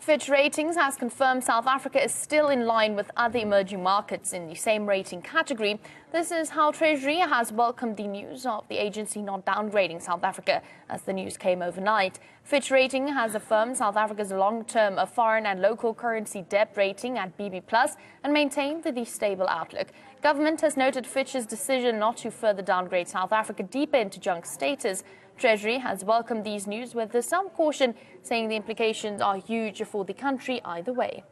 Fitch Ratings has confirmed South Africa is still in line with other emerging markets in the same rating category. This is how Treasury has welcomed the news of the agency not downgrading South Africa as the news came overnight. Fitch Rating has affirmed South Africa's long-term foreign and local currency debt rating at BB+ and maintained the stable outlook. Government has noted Fitch's decision not to further downgrade South Africa deeper into junk status. Treasury has welcomed these news with some caution, saying the implications are huge for the country either way.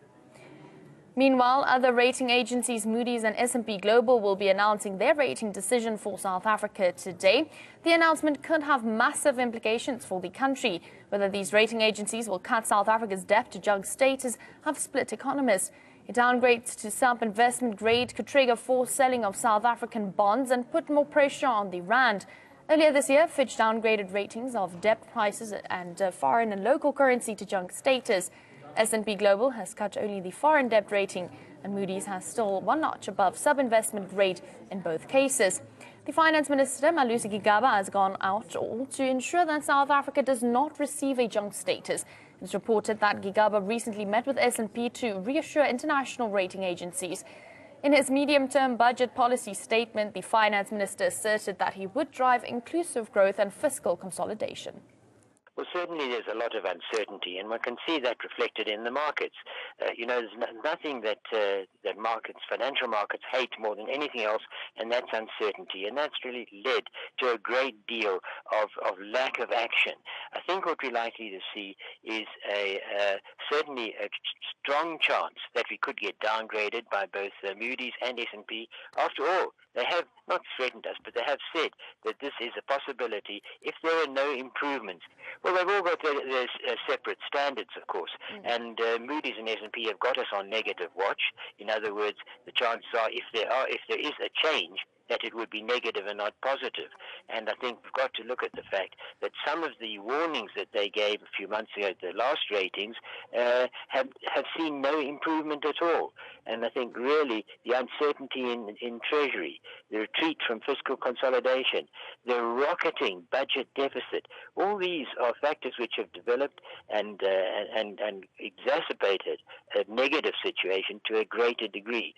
Meanwhile, other rating agencies Moody's and S&P Global will be announcing their rating decision for South Africa today. The announcement could have massive implications for the country. Whether these rating agencies will cut South Africa's debt to junk status have split economists. A downgrade to sub-investment grade could trigger forced selling of South African bonds and put more pressure on the rand. Earlier this year, Fitch downgraded ratings of debt prices and foreign and local currency to junk status. S&P Global has cut only the foreign debt rating, and Moody's has still one notch above sub-investment grade in both cases. The Finance Minister, Malusi Gigaba, has gone out all to ensure that South Africa does not receive a junk status. It's reported that Gigaba recently met with S&P to reassure international rating agencies. In his medium-term budget policy statement, the finance minister asserted that he would drive inclusive growth and fiscal consolidation. Well, certainly there's a lot of uncertainty, and one can see that reflected in the markets. There's nothing that financial markets hate more than anything else, and that's uncertainty. And that's really led to a great deal of lack of action. I think what we're likely to see is certainly a strong chance that we could get downgraded by both Moody's and S&P. After all, they have not threatened us, but they have said that this is a possibility if there are no improvements. Well, they've all got their separate standards, of course, and Moody's and S&P have got us on negative watch. In other words, the chances are, if there is a change, that it would be negative and not positive. And I think we've got to look at the fact that some of the warnings that they gave a few months ago at the last ratings have seen no improvement at all. And I think really the uncertainty in Treasury, the retreat from fiscal consolidation, the rocketing budget deficit, all these are factors which have developed and exacerbated a negative situation to a greater degree.